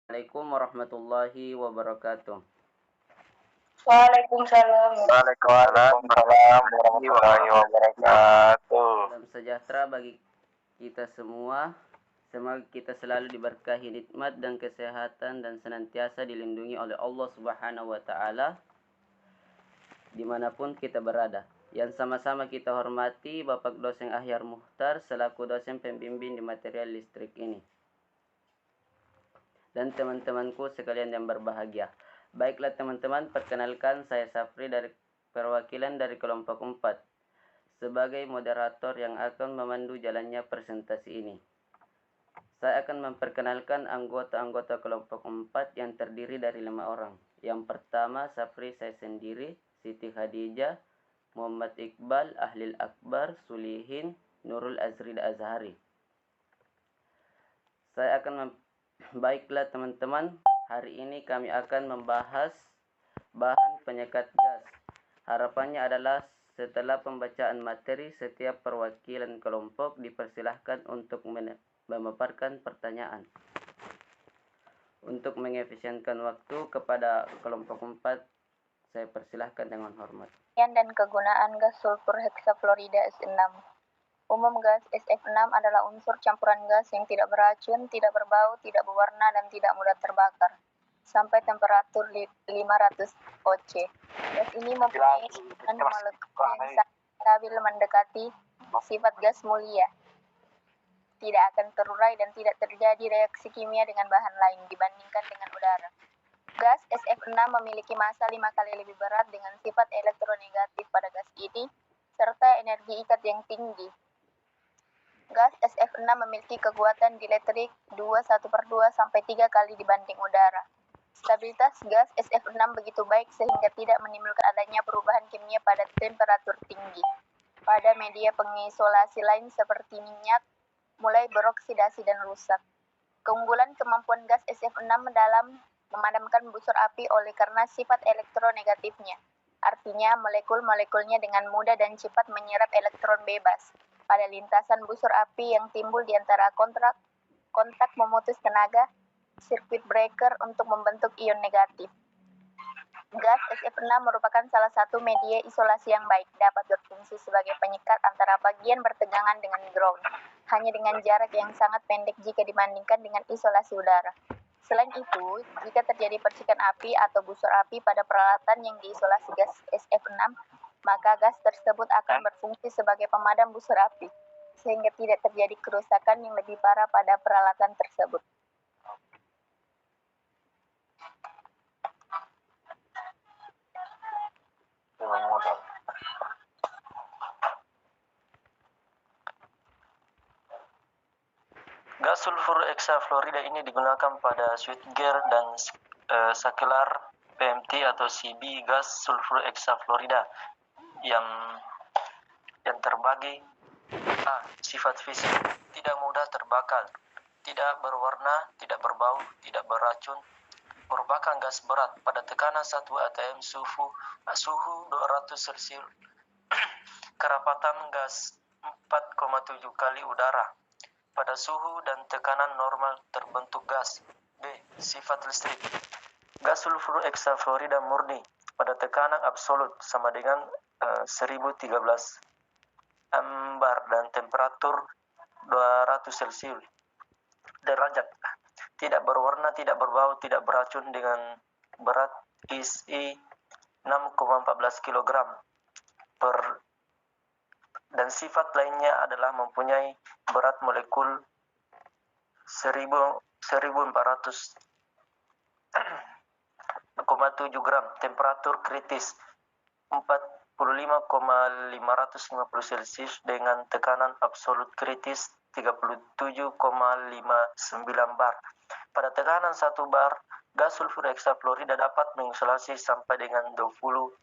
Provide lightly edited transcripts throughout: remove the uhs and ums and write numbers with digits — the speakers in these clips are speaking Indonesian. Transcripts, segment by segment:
Assalamualaikum warahmatullahi wabarakatuh. Waalaikumsalam. Waalaikumsalam warahmatullahi wabarakatuh. Salam sejahtera bagi kita semua. Semoga kita selalu diberkahi nikmat dan kesehatan dan senantiasa dilindungi oleh Allah Subhanahu wa taala dimanapun kita berada. Yang sama-sama kita hormati Bapak Dosen Ahyar Muhtar selaku dosen pembimbing di material listrik ini. Dan teman-temanku sekalian yang berbahagia. Baiklah teman-teman, perkenalkan saya Safri dari perwakilan dari kelompok 4 sebagai moderator yang akan memandu jalannya presentasi ini. Saya akan memperkenalkan anggota-anggota kelompok 4 yang terdiri dari 5 orang. Yang pertama, Safri saya sendiri, Siti Khadijah, Muhammad Iqbal, Ahlil Akbar, Sulihin, Nurul Azrida Azhari. Baiklah teman-teman, hari ini kami akan membahas bahan penyekat gas. Harapannya adalah setelah pembacaan materi, setiap perwakilan kelompok dipersilahkan untuk memaparkan pertanyaan. Untuk mengefisienkan waktu kepada kelompok 4, saya persilahkan dengan hormat. Dan kegunaan gas sulfur heksafluorida S6. Umum gas SF6 adalah unsur campuran gas yang tidak beracun, tidak berbau, tidak berwarna, dan tidak mudah terbakar sampai temperatur 500 oC. Gas ini mempunyai molekul yang sangat stabil mendekati sifat gas mulia. Tidak akan terurai dan tidak terjadi reaksi kimia dengan bahan lain dibandingkan dengan udara. Gas SF6 memiliki massa 5 kali lebih berat dengan sifat elektronegatif pada gas ini, serta energi ikat yang tinggi. Gas SF6 memiliki kekuatan dielektrik 2/1/2 sampai 3 kali dibanding udara. Stabilitas gas SF6 begitu baik sehingga tidak menimbulkan adanya perubahan kimia pada temperatur tinggi. Pada media pengisolasi lain seperti minyak, mulai beroksidasi dan rusak. Keunggulan kemampuan gas SF6 dalam memadamkan busur api oleh karena sifat elektronegatifnya. Artinya molekul-molekulnya dengan mudah dan cepat menyerap elektron bebas pada lintasan busur api yang timbul di antara kontak memutus tenaga circuit breaker untuk membentuk ion negatif. Gas SF6 merupakan salah satu media isolasi yang baik, dapat berfungsi sebagai penyekat antara bagian bertegangan dengan ground, hanya dengan jarak yang sangat pendek jika dibandingkan dengan isolasi udara. Selain itu, jika terjadi percikan api atau busur api pada peralatan yang diisolasi gas SF6, maka gas tersebut akan berfungsi sebagai pemadam busur api, sehingga tidak terjadi kerusakan yang lebih parah pada peralatan tersebut. Gas sulfur heksafluorida ini digunakan pada switchgear dan sakelar PMT atau CB gas sulfur heksafluorida yang terbagi A. Sifat fisik: tidak mudah terbakar, tidak berwarna, tidak berbau, tidak beracun, merupakan gas berat pada tekanan 1 atm suhu 200 Celcius. Kerapatan gas 4,7 kali udara. Pada suhu dan tekanan normal terbentuk gas. B. Sifat listrik: gas sulfur heksafluorida murni pada tekanan absolut sama dengan 1013 ambar dan temperatur 200 Celcius derajat. Tidak berwarna, tidak berbau, tidak beracun dengan berat isi 6,14 kg dan sifat lainnya adalah mempunyai berat molekul 1400,7 gram, temperatur kritis 45,550 Celcius dengan tekanan absolut kritis 37,59 bar. Pada tekanan 1 bar, gas sulfur heksafluorida dapat mengisolasi sampai dengan 20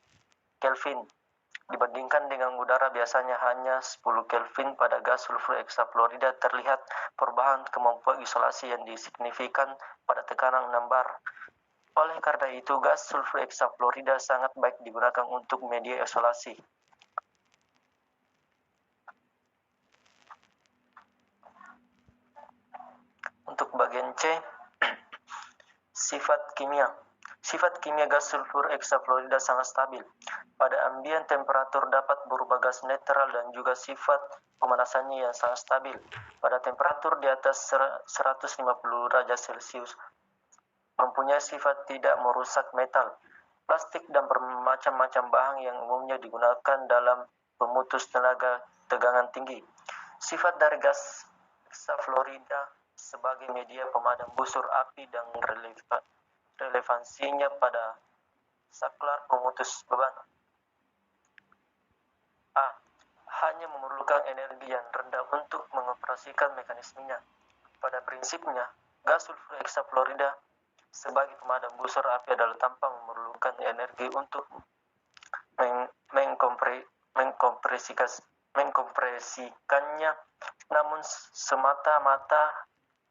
Kelvin. Dibandingkan dengan udara biasanya hanya 10 Kelvin. Pada gas sulfur heksafluorida terlihat perubahan kemampuan isolasi yang signifikan pada tekanan 6 bar. Oleh karena itu, gas sulfur heksafluorida sangat baik digunakan untuk media isolasi. Untuk bagian C, Sifat kimia. Sifat kimia gas sulfur hexafluorida sangat stabil. Pada ambien temperatur dapat berubah gas netral dan juga sifat pemanasannya yang sangat stabil. Pada temperatur di atas 150 derajat Celcius mempunyai sifat tidak merusak metal, plastik dan bermacam-macam bahan yang umumnya digunakan dalam pemutus tenaga tegangan tinggi. Sifat dari gas hexafluorida sebagai media pemadam busur api dan relevansinya pada saklar pemutus beban. A. Hanya memerlukan energi yang rendah untuk mengoperasikan mekanismenya. Pada prinsipnya, gas sulfur hexafluorida sebagai pemadam busur api adalah tanpa memerlukan energi untuk mengkompresikannya, namun semata-mata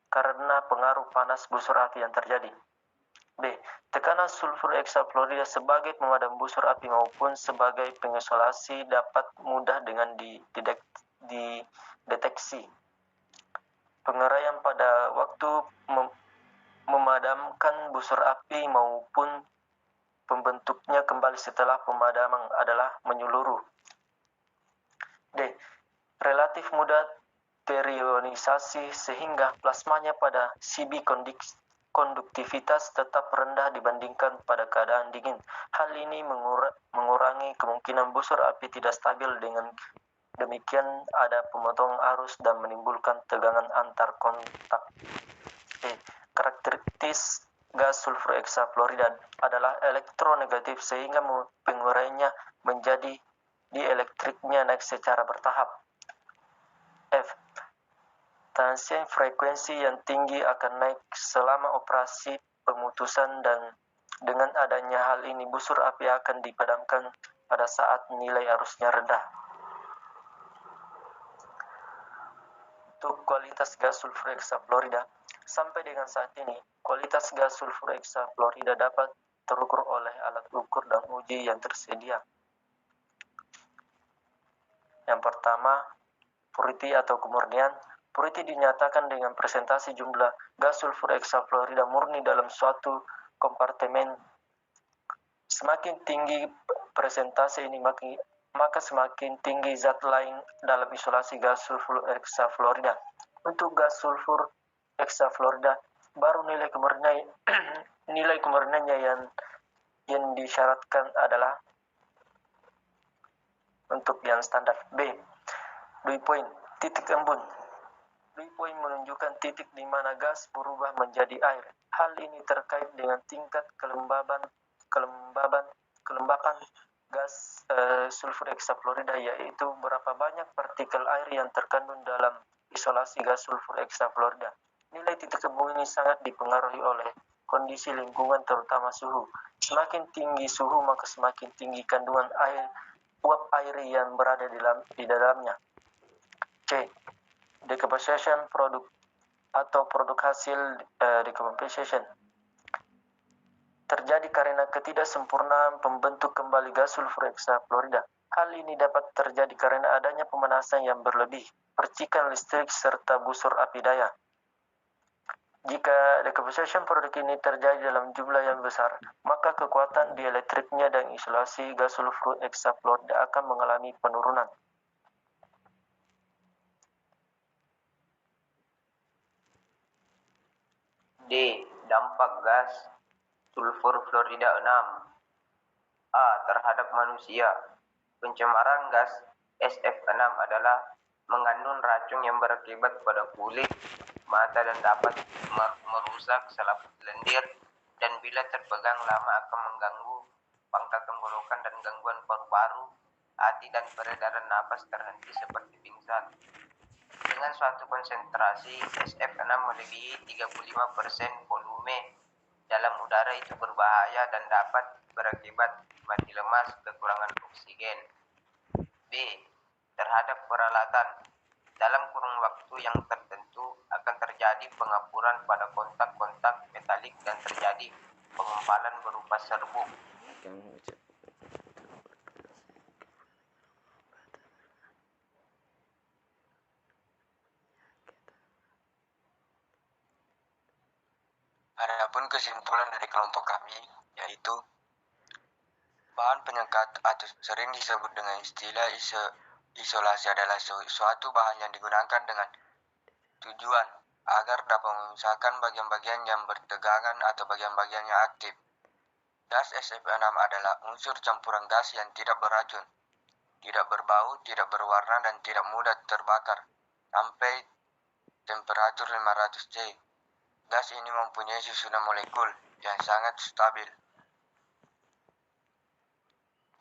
karena pengaruh panas busur api yang terjadi. B. Tekanan sulfur hexafluorida sebagai pemadam busur api maupun sebagai pengisolasi dapat mudah dengan dideteksi. Pengeraian pada waktu memadamkan busur api maupun pembentuknya kembali setelah pemadaman adalah menyeluruh. D. Relatif mudah terionisasi sehingga plasmanya pada CB konduktivitas tetap rendah dibandingkan pada keadaan dingin. Hal ini mengurangi kemungkinan busur api tidak stabil, dengan demikian ada pemotongan arus dan menimbulkan tegangan antar kontak. Karakteristik gas sulfur hexafluorida adalah elektronegatif sehingga penguraiannya menjadi dielektriknya naik secara bertahap. F. Transien frekuensi yang tinggi akan naik selama operasi pemutusan, dan dengan adanya hal ini busur api akan dipadamkan pada saat nilai arusnya rendah. Untuk kualitas gas sulfur hexafluorida, sampai dengan saat ini, kualitas gas sulfur hexafluorida dapat terukur oleh alat ukur dan uji yang tersedia. Yang pertama, purity atau kemurnian. Purity dinyatakan dengan presentasi jumlah gas sulfur hexafluorida murni dalam suatu kompartemen. Semakin tinggi presentasi ini, maka semakin tinggi zat lain dalam isolasi gas sulfur hexafluorida. Untuk gas sulfur hexafluorida, baru nilai kemurniannya yang disyaratkan adalah untuk yang standar. B. Dew point, titik embun. Dew point menunjukkan titik di mana gas berubah menjadi air. Hal ini terkait dengan tingkat kelembapan gas sulfur hexafluorida, yaitu berapa banyak partikel air yang terkandung dalam isolasi gas sulfur hexafluorida. Nilai titik embun ini sangat dipengaruhi oleh kondisi lingkungan, terutama suhu. Semakin tinggi suhu, maka semakin tinggi kandungan uap air yang berada di dalamnya. C. Decomposition produk atau produk hasil decomposition terjadi karena ketidaksempurnaan pembentuk kembali gas sulfur hexafluorida. Hal ini dapat terjadi karena adanya pemanasan yang berlebih, percikan listrik, serta busur api daya. Jika decomposition produk ini terjadi dalam jumlah yang besar, maka kekuatan dielektriknya dan isolasi gas sulfur hexafluorida akan mengalami penurunan. D. Dampak gas sulfur fluorida 6. A. Terhadap manusia. Pencemaran gas SF6 adalah mengandung racun yang berakibat pada kulit, mata, dan dapat merusak selaput lendir, dan bila terpegang lama akan mengganggu pangkal tenggorokan dan gangguan paru-paru, hati, dan peredaran napas terhenti seperti pingsan. Dengan suatu konsentrasi SF6 melebihi 35% volume dalam udara, itu berbahaya dan dapat berakibat mati lemas, kekurangan oksigen. B. Terhadap peralatan. Dalam kurun waktu yang tertentu akan terjadi pengapuran pada kontak-kontak metalik dan terjadi pengumpalan berupa serbuk. Adapun kesimpulan dari kelompok kami yaitu bahan penyekat atau sering disebut dengan istilah isolasi adalah suatu bahan yang digunakan dengan tujuan agar dapat memisahkan bagian-bagian yang bertegangan atau bagian-bagian yang aktif. Gas SF6 adalah unsur campuran gas yang tidak beracun, tidak berbau, tidak berwarna, dan tidak mudah terbakar sampai temperatur 500 C. Gas ini mempunyai susunan molekul yang sangat stabil.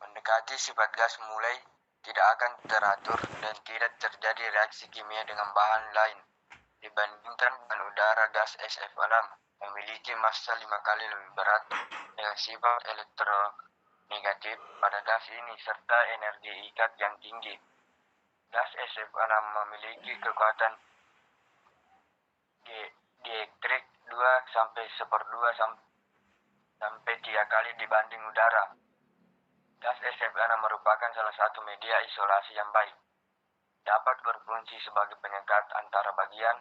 Mendekati sifat gas mulai tidak akan teratur dan tidak terjadi reaksi kimia dengan bahan lain. Dibandingkan dengan udara, gas SF6 memiliki massa 5 kali lebih berat dengan sifat elektronegatif pada gas ini serta energi ikat yang tinggi. Gas SF6 memiliki kekuatan dielektrik 2 sampai 1/2 sampai 3 kali dibanding udara. Gas SF6 merupakan salah satu media isolasi yang baik. Dapat berfungsi sebagai penyekat antara bagian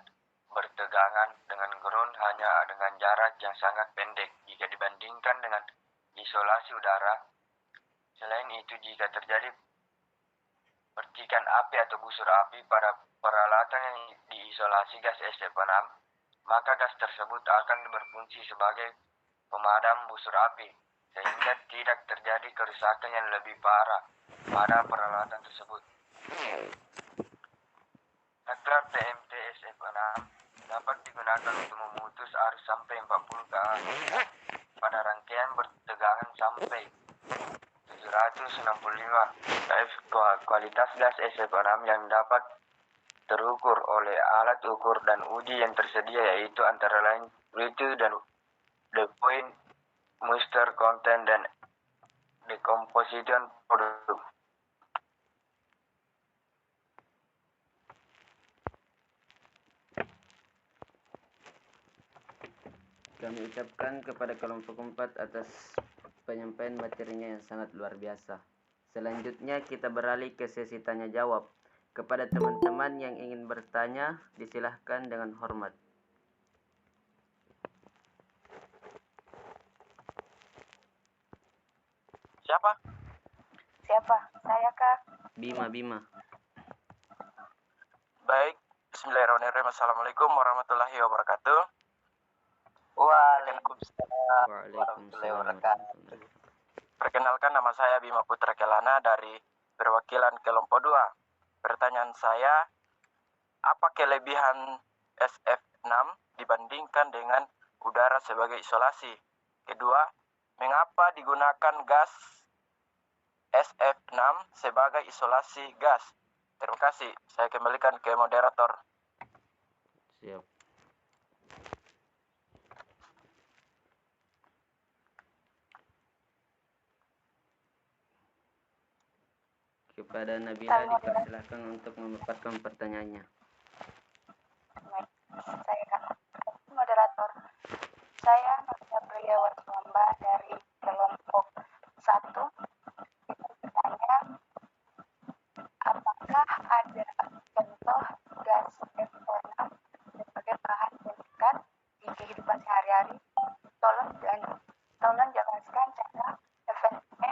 bertegangan dengan ground hanya dengan jarak yang sangat pendek jika dibandingkan dengan isolasi udara. Selain itu, jika terjadi percikan api atau busur api pada peralatan yang diisolasi gas SF6, maka gas tersebut akan berfungsi sebagai pemadam busur api, sehingga tidak terjadi kerusakan yang lebih parah pada peralatan tersebut. Saklar TMT SF6 dapat digunakan untuk memutus arus sampai 40 kA pada rangkaian bertegangan sampai 765 kF. Kualitas gas SF6 yang dapat terukur oleh alat ukur dan uji yang tersedia yaitu antara lain Bluetooth dan the point, moisture content, dan decomposition product. Kami ucapkan kepada kelompok 4 atas penyampaian materinya yang sangat luar biasa. Selanjutnya kita beralih ke sesi tanya jawab. Kepada teman-teman yang ingin bertanya, disilahkan dengan hormat. Siapa? Saya, Kak. Bima. Baik, bismillahirrahmanirrahim. Assalamualaikum warahmatullahi wabarakatuh. Waalaikumsalam warahmatullahi Waalaikumsalam wabarakatuh. Perkenalkan, nama saya Bima Putra Kelana dari perwakilan kelompok 2. Pertanyaan saya, apa kelebihan SF6 dibandingkan dengan udara sebagai isolasi? Kedua, mengapa digunakan gas SF6 sebagai isolasi gas? Terima kasih. Saya kembalikan ke moderator. Siap. Kepada Nabila dipersilahkan untuk memaparkan pertanyaannya. Baik, saya Kak. Moderator. Saya Nabila Priyawan Wamba dari kelompok 1. Tanya, apakah ada contoh gas F6 sebagai bahan penyekat di kehidupan sehari-hari? Tolong jelaskan cara SF6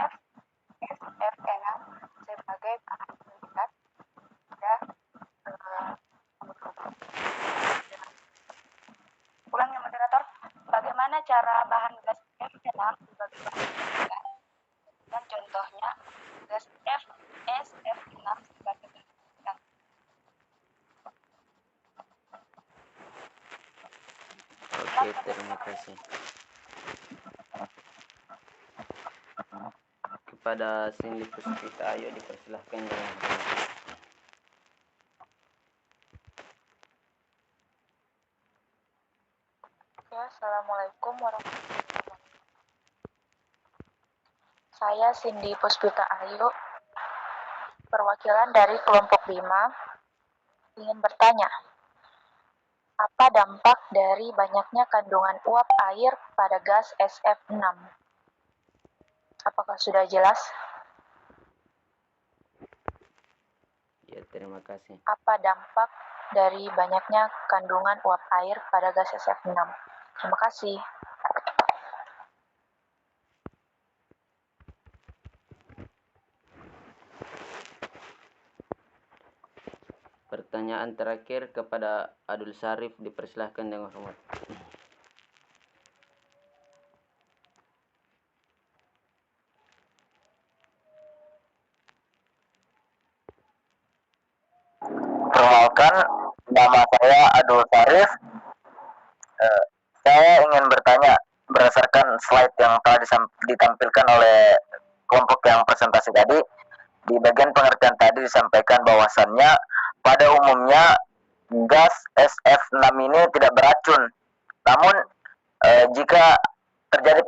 sebagai bahan penyekat pada ulangi moderator, bagaimana cara bahan gas F6 sebagai bahan penyekat dan contohnya gas SF6 sebagai bahan penyekat. Oke, terima kasih. Kepada Cindy Puspita, ayo dipersilahkan dengan hormat. Oke, Assalamualaikum warahmatullahi wabarakatuh. Saya Cindy Puspita Ayu, perwakilan dari kelompok 5, ingin bertanya, apa dampak dari banyaknya kandungan uap air pada gas SF6? Apakah sudah jelas? Ya, terima kasih. Apa dampak dari banyaknya kandungan uap air pada gas SF6? Terima kasih. Pertanyaan terakhir kepada Adul Syarif, dipersilahkan dengan hormat. Perkenalkan, nama saya Adul Syarif. Saya ingin bertanya berdasarkan slide yang telah ditampilkan oleh kelompok yang presentasi tadi. Di bagian pengertian tadi disampaikan bahwasannya pada umumnya gas SF6 ini tidak beracun. Namun jika terjadi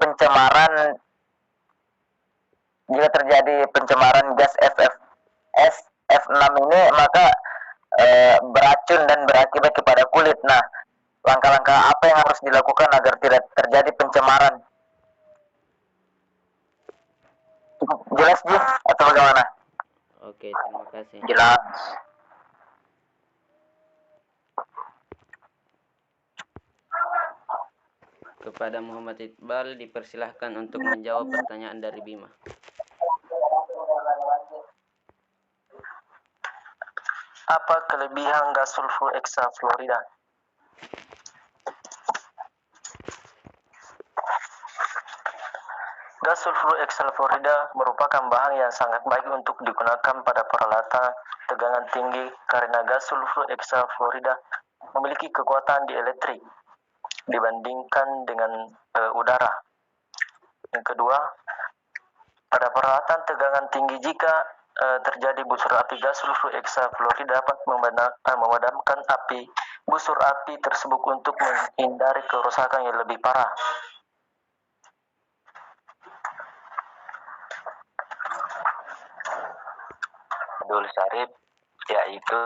pencemaran gas SF6 ini, maka beracun dan berakibat kepada kulit. Nah, langkah-langkah apa yang harus dilakukan agar tidak terjadi pencemaran? Jelas, Ji? Atau bagaimana? Oke, terima kasih. Jelas. Kepada Muhammad Iqbal, dipersilahkan untuk menjawab pertanyaan dari Bima. Apa kelebihan gas sulfur hexafluorida? Gas sulfur hexafluorida merupakan bahan yang sangat baik untuk digunakan pada peralatan tegangan tinggi karena gas sulfur hexafluorida memiliki kekuatan dielektrik dibandingkan dengan udara. Yang kedua, pada peralatan tegangan tinggi jika terjadi busur api, gas sulfur hexafluorida dapat memadamkan api busur api tersebut untuk menghindari kerusakan yang lebih parah. Adul Syarif, yaitu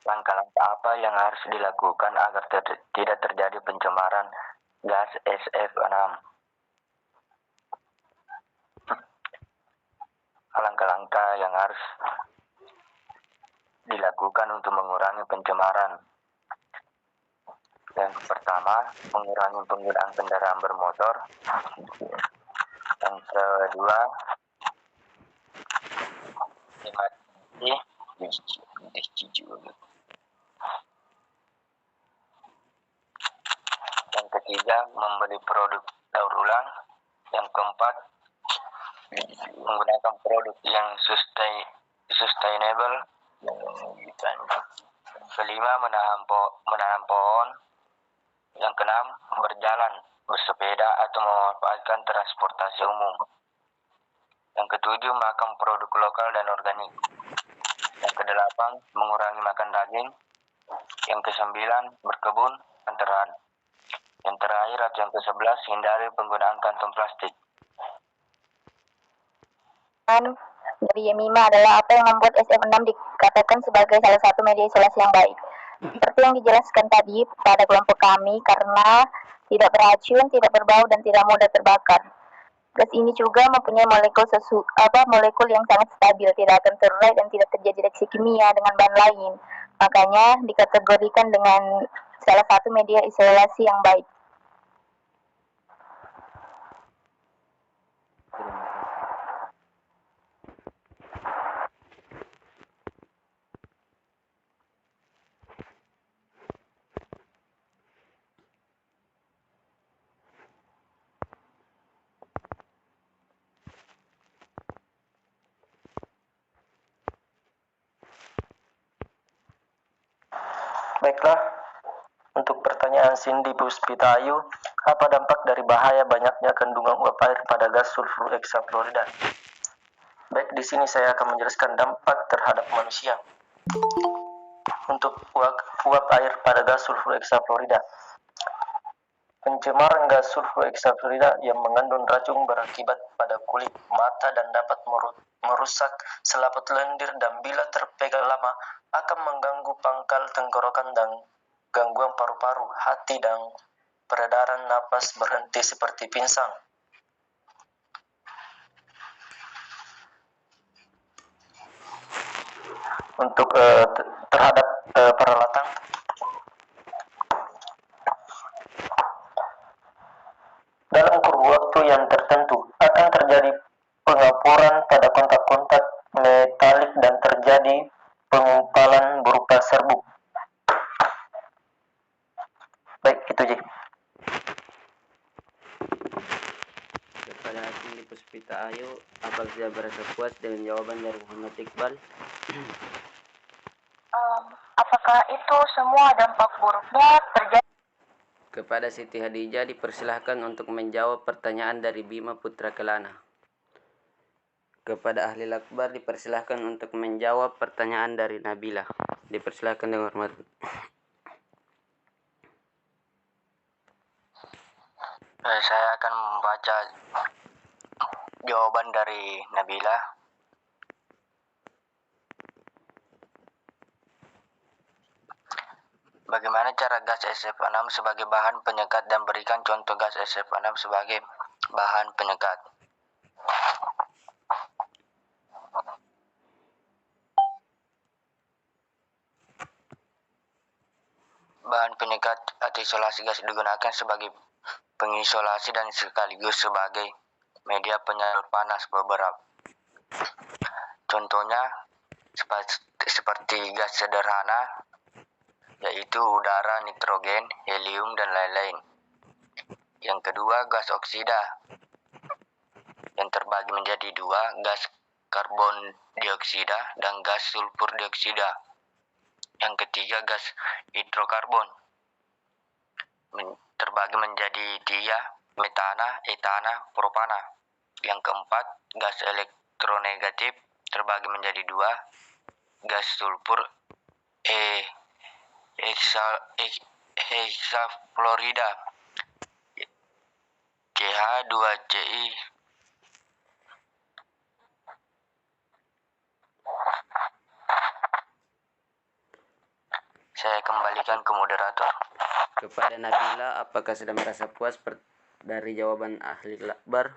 langkah-langkah apa yang harus dilakukan agar tidak terjadi pencemaran gas SF6. Langkah-langkah yang harus dilakukan untuk mengurangi pencemaran. Yang pertama, mengurangi penggunaan kendaraan bermotor. Yang kedua, yang ketiga, membeli produk daur ulang. Yang keempat, menggunakan produk yang sustainable. Kelima, menanam pohon. Yang keenam, berjalan, bersepeda atau memanfaatkan transportasi umum. Yang ketujuh, makan produk lokal dan organik. Yang kedelapan, mengurangi makan daging. Yang kesembilan, berkebun antara. Yang terakhir atau yang ke-11, hindari penggunaan kantong plastik. Dari Yemima adalah apa yang membuat SF6 dikatakan sebagai salah satu media isolasi yang baik. Seperti yang dijelaskan tadi pada kelompok kami, karena tidak beracun, tidak berbau, dan tidak mudah terbakar. Gas ini juga mempunyai molekul yang sangat stabil, tidak akan terurai dan tidak terjadi reaksi kimia dengan bahan lain. Makanya dikategorikan dengan salah satu media isolasi yang baik. Baiklah, untuk pertanyaan Cindy Puspita Ayu, apa dampak dari bahaya banyaknya kandungan uap air pada gas sulfur hexafluorida? Baik, di sini saya akan menjelaskan dampak terhadap manusia. Untuk uap air pada gas sulfur hexafluorida. Pencemaran gas sulfur hexafluorida yang mengandung racun berakibat pada kulit, mata, dan dapat merusak selaput lendir, dan bila terpegang lama akan mengganggu pangkal tenggorokan dan gangguan paru-paru, hati, dan peredaran napas berhenti seperti pingsan. Untuk terhadap peralatan. Dalam kurun waktu yang tertentu akan terjadi pengapuran pada kontak-kontak metalik dan terjadi pengumpalan berupa serbuk. Baik, itu Ji. Kepada hakim di Puspita Ayu, apakah sudah merasa puas dengan jawaban dari Muhammad Iqbal? Apakah itu semua dampak buruknya terjadi? Kepada Siti Hadijah dipersilahkan untuk menjawab pertanyaan dari Bima Putra Kelana. Kepada Ahli Akbar dipersilahkan untuk menjawab pertanyaan dari Nabila. Dipersilahkan dengan hormat. Saya akan membaca jawaban dari Nabila. Bagaimana cara gas SF6 sebagai bahan penyekat dan berikan contoh gas SF6 sebagai bahan penyekat. Bahan penyekat atau isolasi gas digunakan sebagai pengisolasi dan sekaligus sebagai media penyalur panas beberapa. Contohnya seperti gas sederhana, yaitu udara, nitrogen, helium, dan lain-lain. Yang kedua, gas oksida yang terbagi menjadi dua, gas karbon dioksida dan gas sulfur dioksida. Yang ketiga, gas hidrokarbon terbagi menjadi tiga, metana, etana, propana. Yang keempat, gas elektronegatif terbagi menjadi dua, gas sulfur hexafluorida CH2CI. Saya kembalikan ke moderator. Kepada Nabila, apakah sudah merasa puas dari jawaban Ahli Akbar?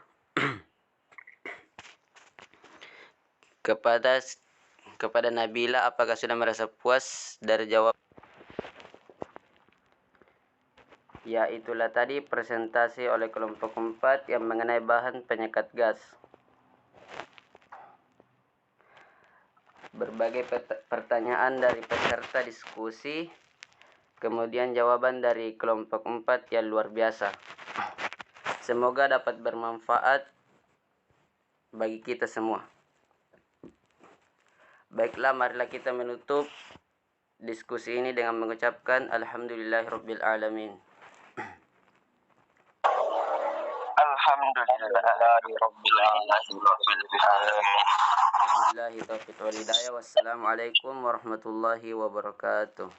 Kepada Nabila, apakah sudah merasa puas dari jawab? Ya, itulah tadi presentasi oleh kelompok 4 yang mengenai bahan penyekat gas. Berbagai pertanyaan dari peserta diskusi, kemudian jawaban dari kelompok 4 yang luar biasa. Semoga dapat bermanfaat bagi kita semua. Baiklah, marilah kita menutup diskusi ini dengan mengucapkan Alhamdulillahirabbil alamin. Alhamdulillahirabbil alamin. Wabillahi taufiq wal hidayah. Wassalamualaikum warahmatullahi wabarakatuh.